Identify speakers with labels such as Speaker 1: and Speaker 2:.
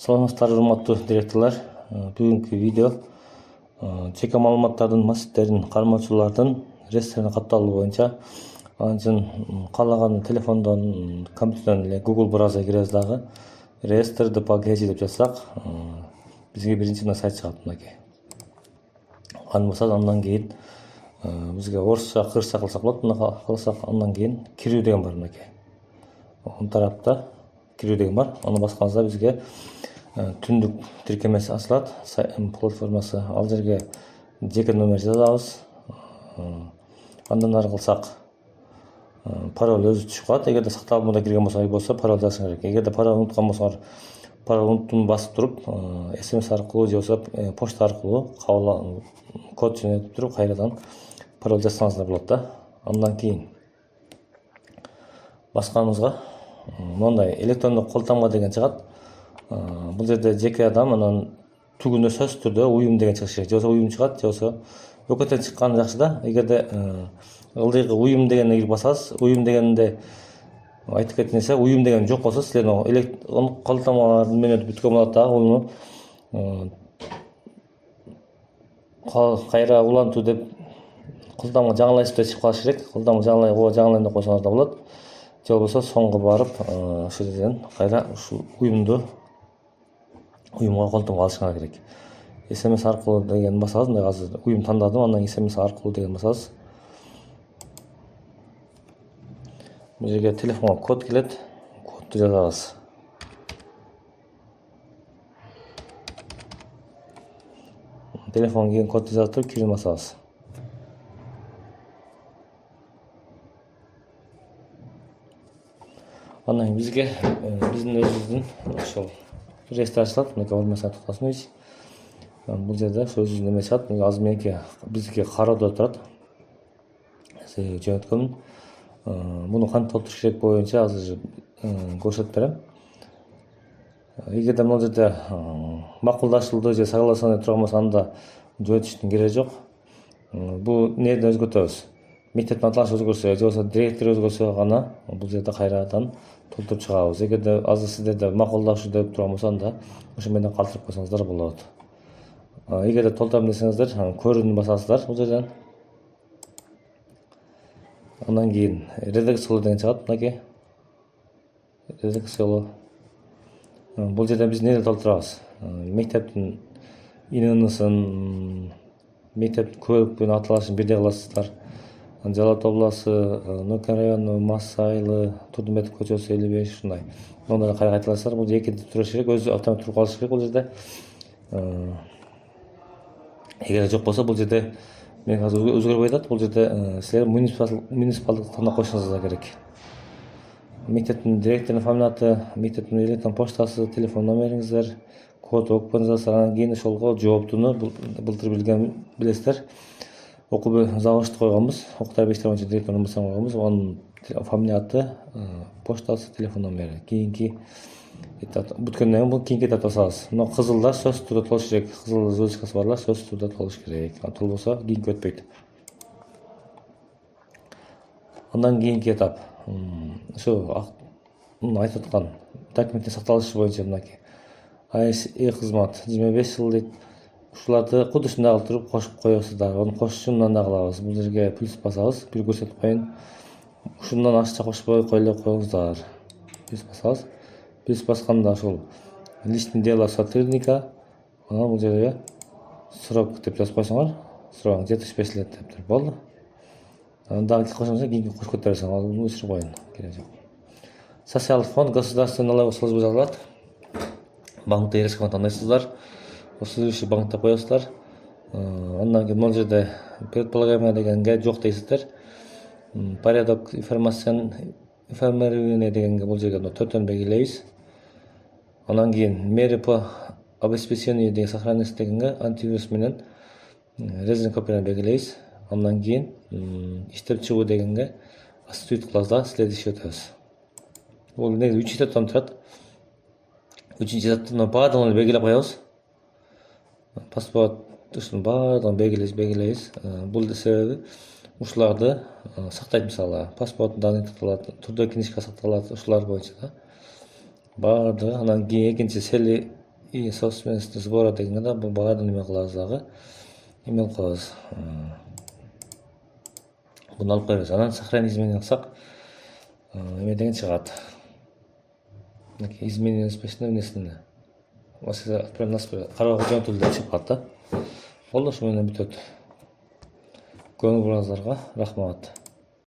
Speaker 1: Саламатсыздар, урматтуу директорлор. Бүгүнкү видео жеке маалыматтардын массивдерин кармоочулардын реестрине катталуу боюнча анчын каалаган телефондон, компьютерден эле Google браузерге киребиз дагы реестрди пакети деп жазсак бизге биринчи мына сайт чыгат мынакей. Аны басат, андан кийин бизге орусча, кыргызча кылсак болот. Мына кылсак, андан кийин кирүү деген бар мынакей. Оң тарапта кирүү деген бар. Аны басканыбызда бизге түндүк тиркемеси ачылат, платформасы. Ал жерге жеке номер жазабыз. Андан ары кылсак пароль өзү түшүп калат. Эгерде сакталмада кирген болсо пароль жазышыңыз керек. Эгерде пароль унуткан болсоңор, пароль унуттум басып туруп, SMS аркылуу же болбосо почта аркылуу код жөнөтүп туруп кайрадан пароль жазсаңыздар болот да. Андан кийин басканыбызга мындай электрондук колтаңба деген чыгат. Бул жерде жеке адам анан түгүнө сөзсүз түрдө уюм деген чыгыш керек. Же болбосо уюм чыгат, же болбосо өкөтөн чыкканы жакшы да. Эгерде ылдыйкы уюм дегенди кирип басасыз, уюм дегенде айтып кеткенче уюм деген жок болсо силердин колтаңбалардын менен бүткөн болот дагы. Уну кайра улантуу деп колтаңба жаңылайсыз деп чыгып калыш керек. Колтаңба жаңылайм деп койсоңуз да болот. Же болбосо соңго барып ошол жерден кайра ушул уюмга колтаңба алышыңар керек. SMS аркылуу деген басабыз. Мына азыр уюм тандадым, андан SMS аркылуу деген басабыз. Бул жерге телефонго код келет. Кодду жазабыз. Телефонго келген кодду жазып туруп кирүүнү басабыз. Анан бизге биздин өзүбүздүн ошол реестр ачылат. Мынакей Ормасай Токтосунович. Бул жерде өзүбүздүн эме чыгат. Азыр меники бизге кароодо турат. Жөнөткөмүн. Муну кантип толтуруш керек боюнча азыр көрсөтүп берем. Эгерде могул жерде макулдашылды же согласование турган болсо анда жөнөтүштүн кереги жок. Бул эмнеден өзгөртөбүз? Мектептин аталышы өзгөрсө же болбосо директор өзгөрсө гана бул жерде кайрадан толтуруп чыгабыз. Эгерде азыр сиздерде макулдашуу деп турган болсо анда ошо менен калтырып койсоңуздар болот. Эгерде толтурам десеңиздер, көрүүнү басасыздар бул жерден. Андан кийин редакциялоо деген чыгат. Мынакей редакциялоо. Бул жерде биз эмнени толтурабыз? Мектептин ИННысын, мектептин көбүкпүн аталышын бирдей кыласыздар. Жалал Абад областы, Нөкер району, Масайлы, Турдумбетов көчөсү 55 ушундай. Мындай кайталайсыздар. Бул экинчи туруш керек, өзү автомат туруп калыш керек бул жерде. Эгер жок болсо бул жерде мен азыр өзгөрбөй атат. Бул жерде силер муниципалдык тандап коюшуңуз керек. Мектептин директорунун фамилиясы, мектептин электрон почтасы, телефон номериңиздер, код окуп жазасыздар. Анан кийин ошолго жооптуну былтыр билесиздер. Окуу заводчу койгонбуз. Окуу тарбия боюнча директорун орунбасары койгонбуз. Анын фамилия аты, почтасы, телефон номери. Кийинки бүткөндөн кийин бул кийинки этапты басабыз. Мына кызылда сөзсүз түрдө толуш керек. Кызыл звездочкасы барлар сөзсүз түрдө толуш керек. Толбосо кийинки өтпөйт. Андан кийинки этап ошо айтып аткан документтин сакталышы боюнча мынакей. Кызмат 25 жыл дейт. Ушуларды кудусунда кылып туруп кошуп коесуздар. Аны кошушунан да кылабыз. Бул жерге плюс басабыз. Бир көрсөтүп коеюн. Ушундан ашыкча кошпой коюңуздар. Плюс басабыз. Плюс басканда ушул личный дело сотрудника. Анан бул жерге срок деп жазып койсоңор, срок 75 лет деп туруп болду. Анан дагы кошсоңор кийинки кошуп кетерсиң. Ал өчүрүп коеюн. Кереги жок. Социалдык фонд, государственный налоговая служба жазылат. Банкты ээрчканы тандайсыздар. Следующий банкта коесуздар. Андан кийин могул жерде предполагаемое дегенге жок дейсиздер. Порядок информирования дегенге бул жерге төртөн белгилейбиз. Андан кийин меры по обеспечению деген сохранность дегенге антивирус менен резидент копияны белгилейбиз. Андан кийин иштеп чыгуу дегенге осуществить кылабыз да, следующий өтөбүз. Бул негизи 3 этаптан турат. 3-нчи этаптын баардыгын белгилеп коебуз. Паспорт ушунун баардыгын белгилейбиз. Бул себеби ушуларды сактайт. Мисалы паспорттун данные сакталат, трудовой книжка сакталат, ушулар боюнча да. Баардыгы. Анан кийин экинчи и собственности сбора дегенде бул баарын эме кылабыз дагы. Эме кылабыз. Буну алып коебуз. Анан сохранить изменение кылсак, эме деген чыгат. Изменение спешно внесены. Маселе отправлен нас кароого жөнөтүлдү деп чыгып калат да. Болду, ушу менен бүтөт. Көңүл буруңуздарга рахмат.